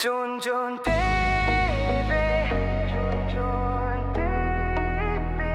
Jun Jun baby, Jun Jun baby,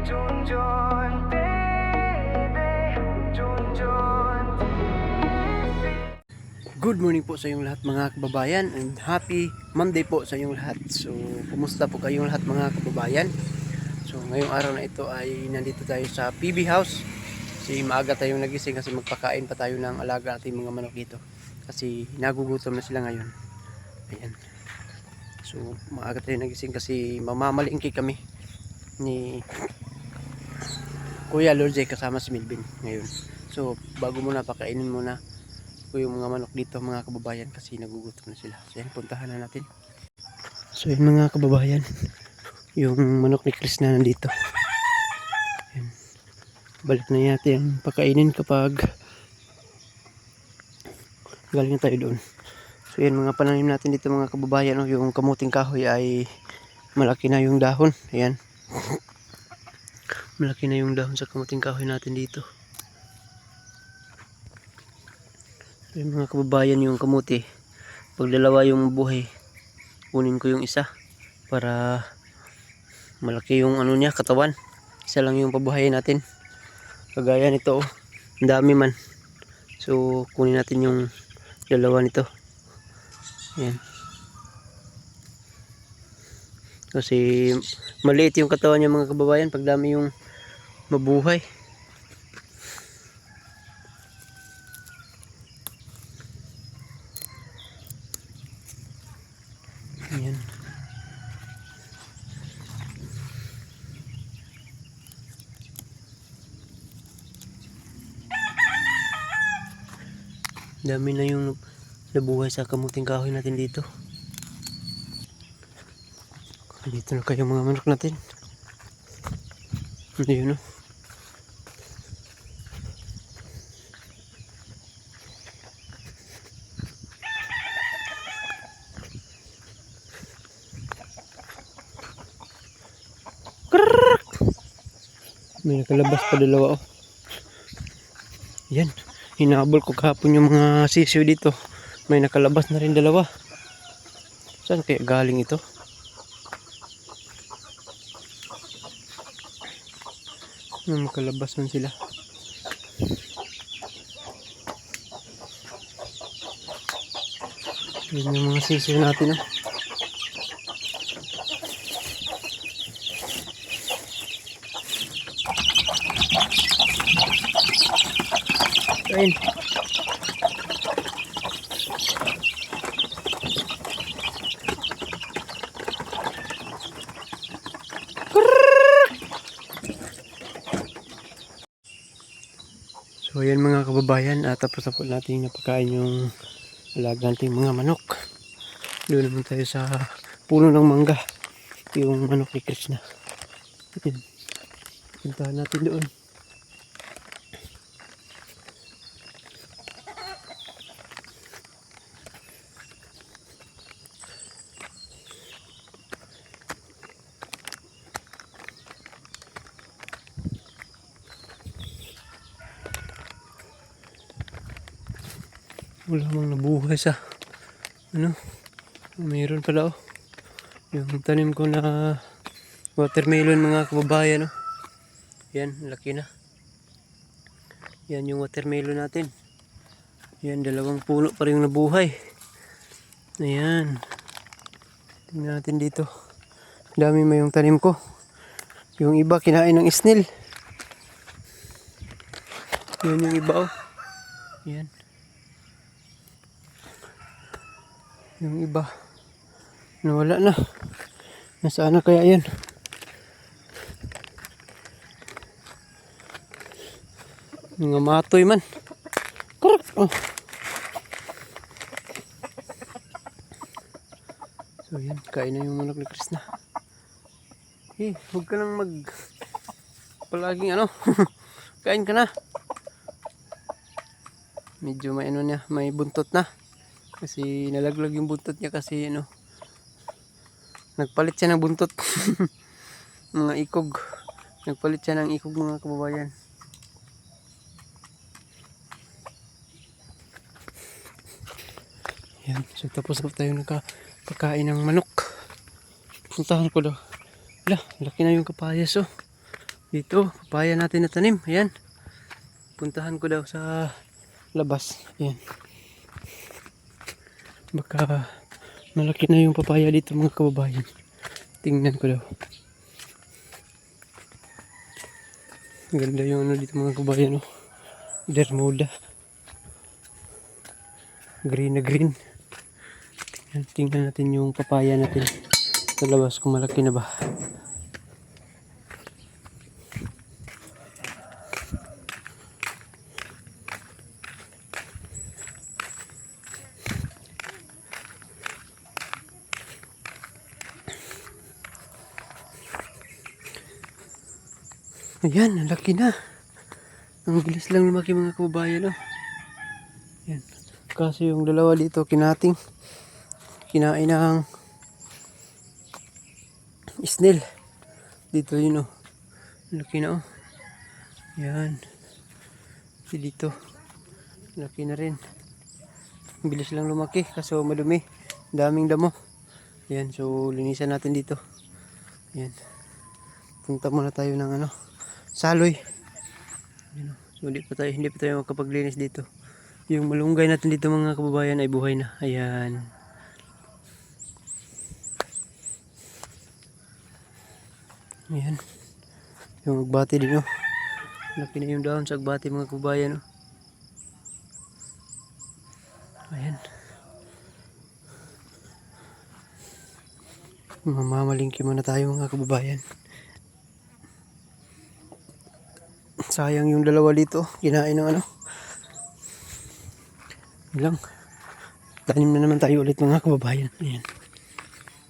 Jun Jun baby, Jun Jun baby. Good morning po sa inyong lahat mga kababayan and happy Monday po sa inyong lahat. So, kumusta po kayong lahat mga kababayan? So, ngayong araw na ito ay nandito tayo sa PB House. Kasi maaga tayong nagising kasi magpakain pa tayo ng alaga nating mga manok dito. Kasi nagugutom na sila ngayon. Ayan. So, maaga tayong nagising kasi mamamalingki kami ni Kuya Lorje kasama si Milvin ngayon. So, bago muna pakainin muna ko yung mga manok dito mga kababayan kasi nagugutom na sila. So yan, puntahan na natin. So yun mga kababayan, yung manok ni Chris na nandito. Yan. Balik na natin pakainin kapag galing na tayo doon. So yan mga pananim natin dito mga kababayan. Oh, yung kamuting kahoy ay malaki na yung dahon. Ayan. Malaki na yung dahon sa kamuting kahoy natin dito. So yan mga kababayan, yung kamuti. Pag dalawa yung buhay, kunin ko yung isa para malaki yung ano niya, katawan. Isa lang yung pabuhayin natin. Kagaya nito, oh, ang dami man. So kunin natin yung dalawa nito. Ayan. Kasi maliit yung katawan niya mga kababayan pag dami yung mabuhay. Ayan. Dami na yung nabuhay sa kamuting kahoy natin dito. Dito na kayo mga manok natin. Ayun, no? May nakalabas pa dalawa, oh. Yan. Hinabol ko kahapon yung mga sisiw dito. May nakalabas na rin dalawa. Saan kaya galing ito? Makalabas man sila. Yan yung mga sisiw natin, oh. Ayun. So ayan mga kababayan, tapos na po natin napakain yung alaga nating mga manok. Doon naman tayo sa puno ng mangga, yung manok ni Krishna. Ayan. Puntahan natin doon. Wala mang nabuhay sa ano, mayroon pala, oh, yung tanim ko na watermelon mga kababayan, oh. Yan, laki na. Yan yung watermelon natin. Yan, dalawang puno pa rin nabuhay. Ayan, tingnan natin dito. Dami may yung tanim ko. Yung iba kinain ng snail. Yan yung iba, oh. Yan. Yung iba nawala na. Nasaan na kaya yan? Mga matoy man. Korek. Oh. So yan, kain na yung manok ni Krishna. Huwag ka nang palaging ano. Kain ka na. Medyo may ano niya, may buntot na. Kasi nalaglag yung buntot niya kasi ano, nagpalit siya ng buntot. Mga ikog. Nagpalit siya ng ikog mga kababayan. Yan. So tapos na tayo nagkapakain ng manok. Puntahan ko daw. Wala, laki na yung kapayas oh. Dito, papaya natin na tanim. Ayan. Puntahan ko daw sa labas. Ayan. Baka malaki na yung papaya dito mga kababayan. Tingnan ko daw. Ganda yung ano dito mga kababayan oh. Bermuda. Green na green. Tingnan natin yung papaya natin sa labas kung malaki na ba. Ayan, ang laki na. Ang bilis lang lumaki mga kababayan oh. Ayan. Kasi yung dalawa dito kinain ng snail. Dito yun oh. Laki na oh. Yan. Dito. Laki na rin. Bilis lang lumaki kasi madumi. Daming damo. Yan. So linisan natin dito. Yan. Punta muna tayo ng ano. Saloy. Yan, oh. So hindi pa tayo makapaglinis dito. Yung malunggay natin dito mga kababayan ay buhay na. Ayan. Ayan. Yung agbati din oh. Laki na yung dahon sa agbati mga kababayan oh. Ayan. Mamamalingki muna tayo mga kababayan. Sayang yung dalawa dito. Kinain ng ano. Ilang. Tanim na naman tayo ulit mga kababayan. Ayan.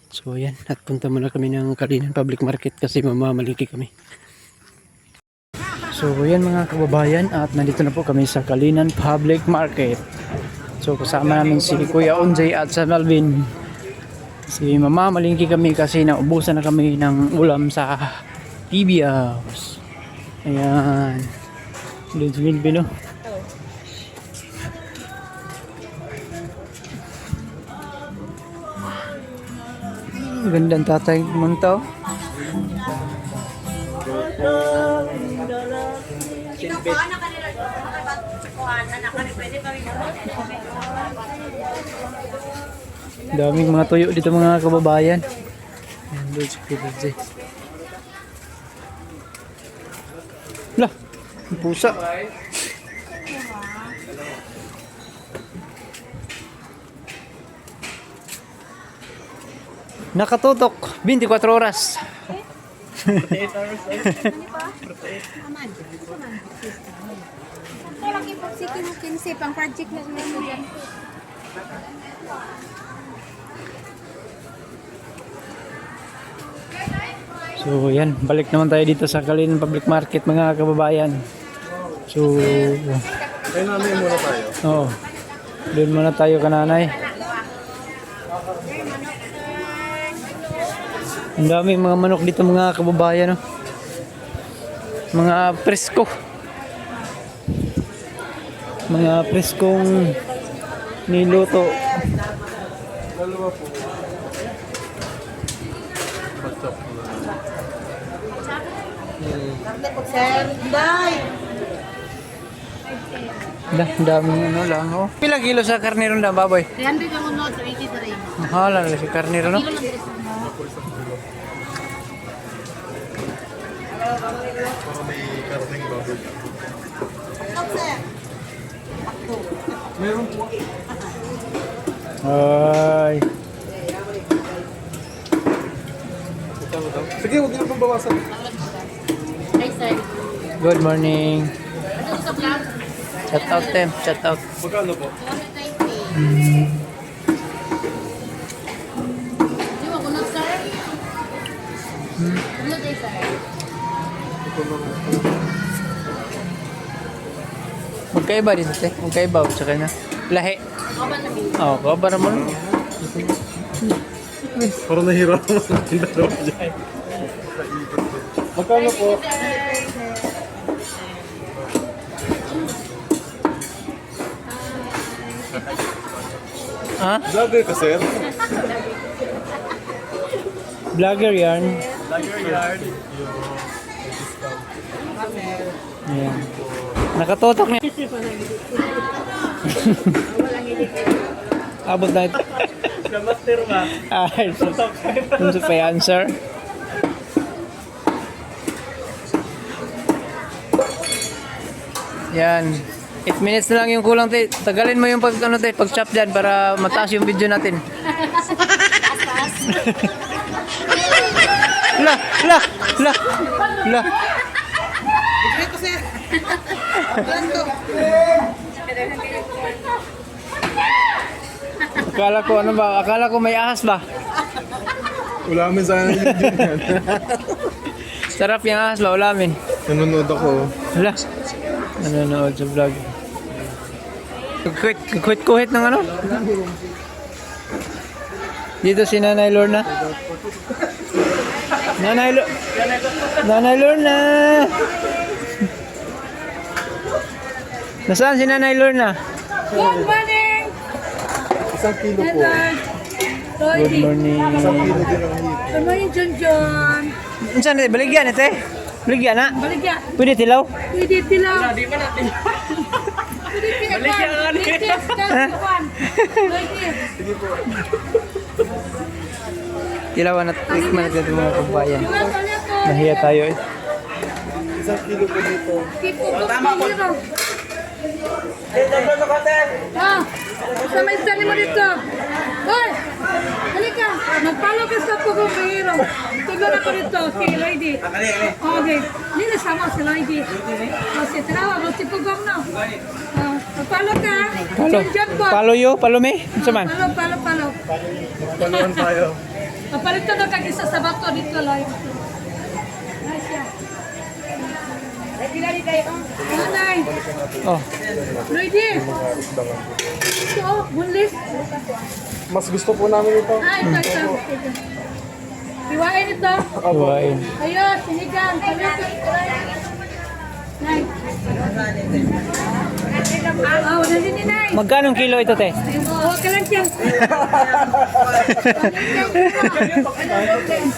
So ayan. At punta muna kami ng Kalinan Public Market kasi mamamalingki kami. So ayan mga kababayan. At nandito na po kami sa Kalinan Public Market. So kasama namin si Kuya Onjay at sa Melvin. Kasi mamamalingki kami kasi naubusan na kami ng ulam sa PB House. Ayan. Doon si Melvin oh. Gandang tatay muntaw. Daming mga tuyo dito mga kababayan. Ayan, doon si Kuya. Lah, pusa. Nakatutok 24 oras. Kailang ipagsikin mo 15 pang project na sunod yan. So yan, balik naman tayo dito sa Kalinan Public Market mga kababayan. So Kaya nanay muna tayo. oo. Doon muna tayo kananay. Ang daming mga manok dito mga kababayan oh. Mga presko. Mga preskong niluto. Dalawa po. Patsak po na. Ang daming ano lang oh. Pila kilo sa karnero na baboy? 300 ang unod, 80 na rin. Mahal lang si karnero no. Kilo lang dito. Para may karning baboy. Meron po. Ay. Sige, huwag niyo pong bawasan. Hi sir. Good morning. Ito sa vlog. Shout out them, shout out. Magkano po? 290. Di mo unod sir? Unod ay sir. Ito na. Magkaiba dito te. Magkaiba sa kanya. Lahi. Ako ba na bill? Oh, kabara mo. Parang nahirapan ang dalawa dyan. Magkano po? Ha? Vlogger ka, sir? Vlogger yan. Vlogger yard. Yan. Nakatotok niya. Abot na ito. Master ba? Ay, so pa answer. Yan. 8 minutes na lang yung kulang, te. Tagalin mo yung pag chop dyan para mataas yung video natin. La, la, la, la. Akala ko ano ba? Akala ko may ahas ba? Ulamin sana yung video yan. Sarap yung ahas ba? Ulamin. Nanonood ako. Hala. Nanonood sa vlog. Kuhit ng ano? Dito si Nanay Lorna. Nanay Lorna. Nasaan si Nanay Lorna? Good morning! 1 kilo po. Good morning. 1 kilo din ang hit. Good morning, Junjun. Saan natin? Baligyan ito eh. Baligyan na. Baligya. Pwede tilaw? Pwede tilaw. Di ba natin? Pwede tilaw. Baligya Tilawan at tikman natin ito mga kabayan. Nahiya tayo eh. 1 kilo po dito. Tama po. Ah, sa may sali mo dito. Hoy! Halika! Magpalo ka sa Pugong Bahiro. Tugon ako dito. Okay, lady. Okay. Hindi na sama si lady. Kasi tinawa mo si Pugong na. Magpalo ka. Junjun po. Palo yo, palo me. Saman. Palo. Paluan tayo. Papalito na kag isa sa bato dito, live. Nice yan. Nanay. Oh. Lady. Ito, bunlis. Mas gusto po namin ito. Ito. Iwain ito. Kuhain. Ayun, sinigang. Nay. Oh, nandun ni Nay. Magkano kilo ito, te? Oh, ka lang siya.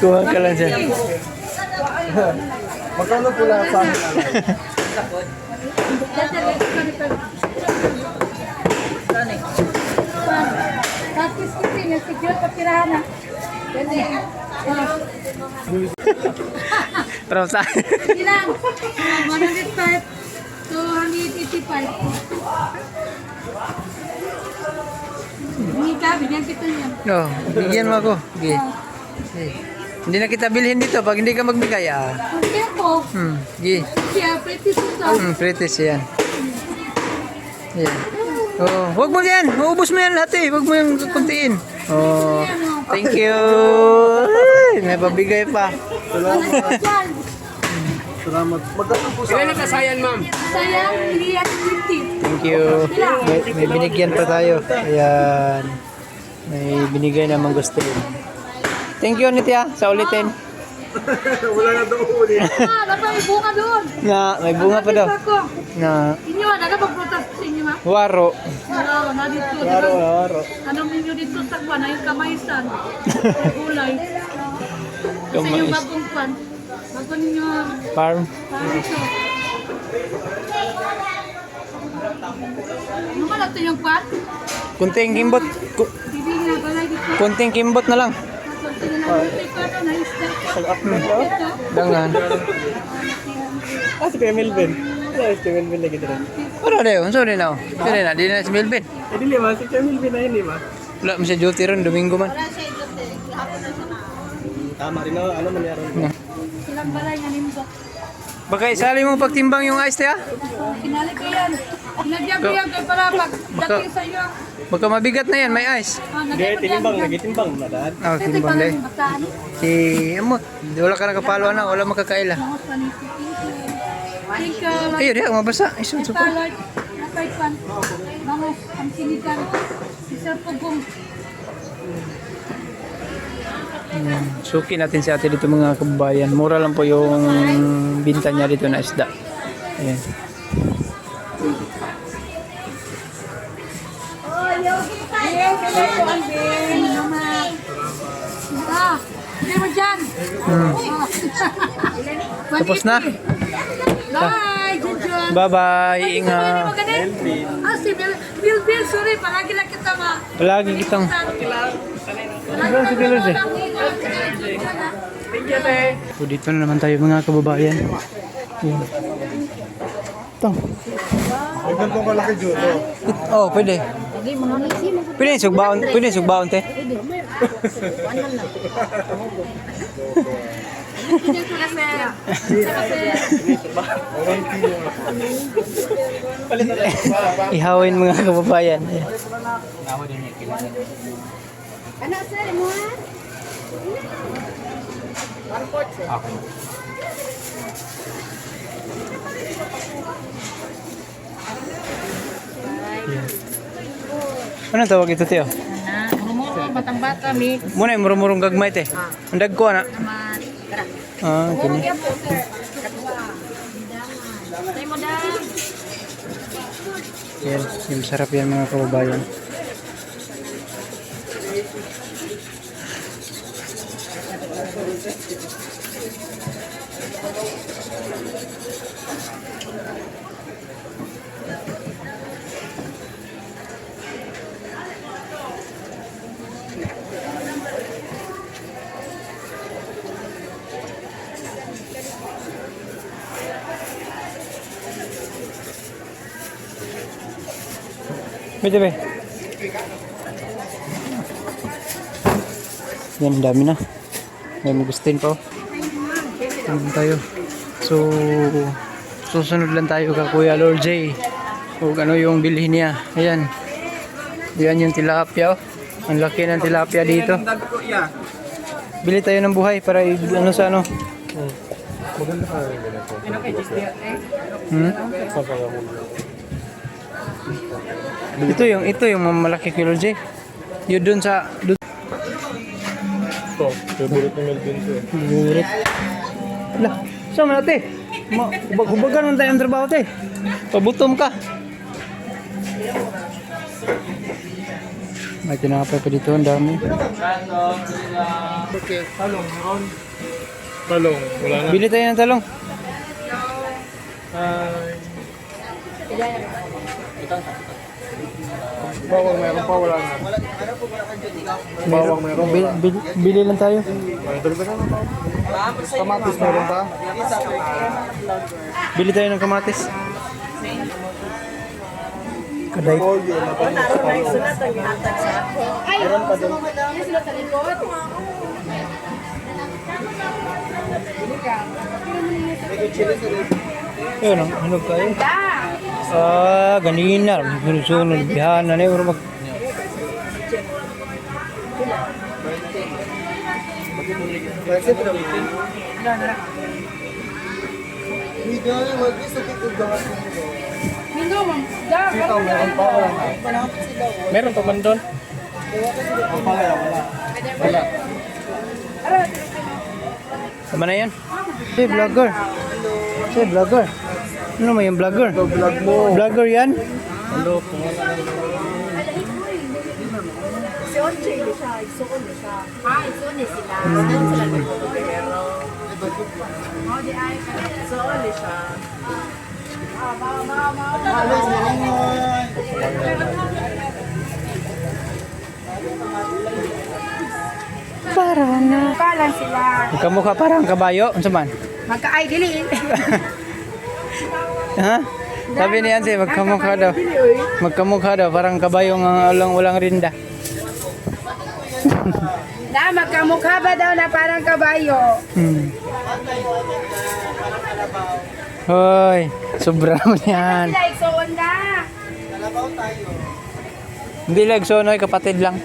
Kuha ka lang siya. Magkano po lahat sa amin? Tapos kasi yung siguro papirahan na. Pero sa... Ilan? 105 to 185. Hindi ka, bigyan kita niyan. Oh, bigyan mo ako. Okay. Okay. Hindi na kita bilhin dito pag hindi ka magbigay ah. Ang tempo, Okay. siya, pretty susa. Pretty yan. Yan. Oh, wag mo yan. Maubos mo yan lahat eh. Wag mo yung kuntiin. Oh, thank you. Ay, may pabigay pa. Salamat. Magkano po sa amin? Sayang, hindi yan 50. Thank you. May binigyan pa tayo. Ayan. May binigay naman gusto yun. Thank you, Nitya, sa ulitin. Wala na daw uli. Dapat may bunga doon. May bunga pa daw. Na Inyo, nagpaprutas sa inyo, ma? waro. Na dito. Waro. Anong ninyo dito sa kwan? Ay kamaysan. Gulay. Sa Kamay. inyong bagong kwan. Bago ninyo, Farm. parang ito. Ano man ito yung kwan? Kunting kimbot. Hindi nga, balay dito. Kunting kimbot na lang. Dangan. Si Kuya Melvin. Si Melvin lagi dito. Wala na yun. Sorry na. Sorry na. Di na si Melvin. Hindi ba? Si Kuya Melvin na yun, di ba? Wala mo siya duty ron. Domingo man. Tama rin na. Ano mangyari? Silang balay nga nimbo. Baka isali mo pagtimbang yung ice ha? Kinali ko yan. Sinadya ko yan kay para pag dating sa iyo. Baka mabigat na yan. May ice. Nagitimbang na dad. Oh, timbang day. Si amo. Wala ka nakapalo na. Wala makakaila. Thank you. Ayun, di ako mabasa. Isun sa pa. Talot. Napaypan. Mga ang sinigang. Si Sir Pugong. Suki natin si ate dito mga kabayan. Mura lang po yung binta niya dito na isda. Ayan. Tapos na. Bye, Junjun. Bye-bye. Ingat. Ah, si Bill, sorry, palagi lang kita Palagi kitang... So, dito na naman tayo mga kababayan. Yan. Ito. Ganito kalaki Joto. Oh, pwede. Pwede sugbaon, te. Ihawin mga kababayan. Ano sir mo ha? Ano tawag ito, Teo? Murmuro, batang-bata, mix. Muna yung murumurong gagmay, te. Ang dag ko, ana. Ah, gini. Tayo mo da. Yan, yung sarap yan mga kababayan. Pwede ba? Yan, dami na. May magustin pa. Tingnan tayo. So, susunod lang tayo ka Kuya Lord J. Kung ano yung bilhin niya. Ayan. Yan yung tilapia. Ang laki ng tilapia dito. Bili tayo ng buhay para ano sa ano. Maganda ka rin ganito. Ito yung malaki kay Lord J. Yun dun sa... Ito, favorite ni Melvin to eh. Burit. Lah, saan mo natin? Hubag-hubagan mo tayong trabaho, te. Pabutom ka. May tinapay pa dito, ang dami. Okay, talong, meron. Talong, wala na. Bili tayo ng talong. Bawang meron pa, wala na. Bawang meron, wala. Bili lang tayo. Kamatis meron pa. Bili tayo ng kamatis. Kaday. Polyo, napanong sa talong. Meron pa doon. Ayun, ano kayo? Ah, ganina. Sunod, bihan na yun. Ito, meron pa, wala na. Meron pa man doon. Ang palaya, wala. Wala. Tama na yan. Si vlogger. Si vlogger. Ano mo yung vlogger? Ito, vlog mo. Vlogger yan? Ano? Si Onche, siya. Isuon siya. Isuon sila. Isuon sila ng pero. Di ay. Isuon siya. Palang sila. Kamukha parang kabayo. Ano man? Magka-ay, dili. Ha? Sabi ni Yancy, magkamukha daw. Magkamukha daw, parang kabayo ng walang rinda. Na, magkamukha ba daw na parang kabayo? Hoy, sobra mo yan. Sila, isuon na. Hindi lang, sonoy, kapatid lang.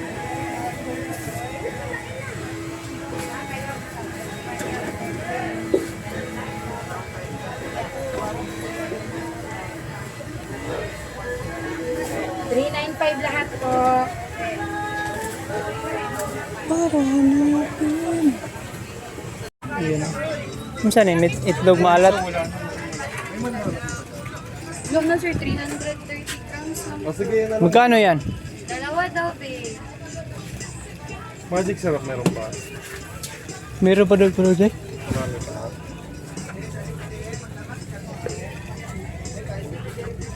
$395 lahat po. Yun. Minsan eh, itlog maalat. Yung na sir, 330 grams lang. O sige, yun na lang. Magkano yan? Dalawa daw, babe. Magic sarap meron pa. Meron pa doon project? Marami pa.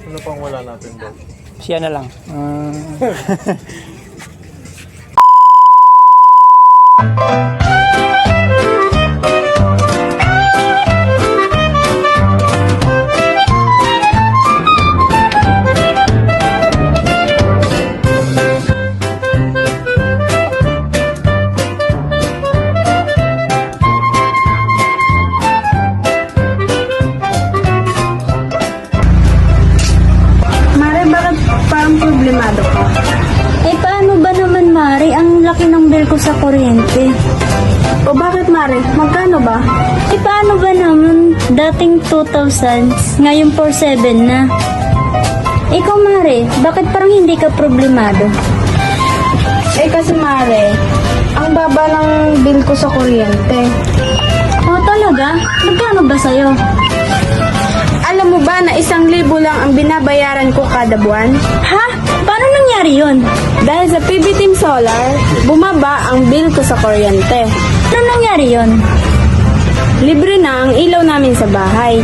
Ano pang wala natin doon? Siya na lang. Mare, bakit parang problemado ka? Eh, paano ba naman, Mari? Ang laki ng bill ko sa kuryente. O bakit, Mare? Magkano ba? Eh, paano ba naman? Dating 2,000, ngayon 4,700 na. Ikaw, Mari, bakit parang hindi ka problemado? Eh kasi, Mare, ang baba ng bill ko sa kuryente. Oh, talaga? Magkano ba sa'yo? Alam mo ba na 1,000 lang ang binabayaran ko kada buwan? Ha? Paano nangyari yun? Dahil sa PB Team Solar, bumaba ang bill ko sa kuryente. Ano nangyari yun? Libre na ang ilaw namin sa bahay.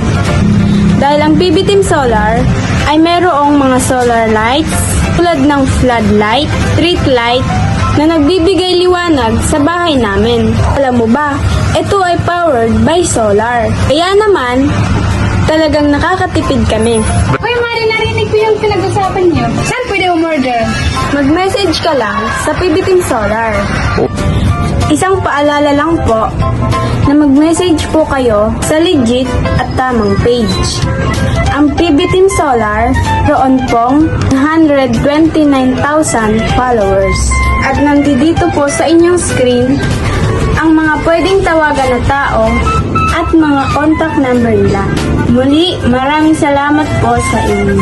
Dahil ang PB Team Solar ay merong mga solar lights tulad ng floodlight, street light na nagbibigay liwanag sa bahay namin. Alam mo ba, ito ay powered by solar. Kaya naman, talagang nakakatipid kami. Hoy, Mari, narinig ko yung pinag-usapan niyo. Saan pwede umorder? Mag-message ka lang sa PB Team Solar. Isang paalala lang po na mag-message po kayo sa legit at tamang page. Ang PB Team Solar, roon pong 129,000 followers. At nandito po sa inyong screen ang mga pwedeng tawagan na tao at mga contact number nila. Muli, maraming salamat po sa inyo.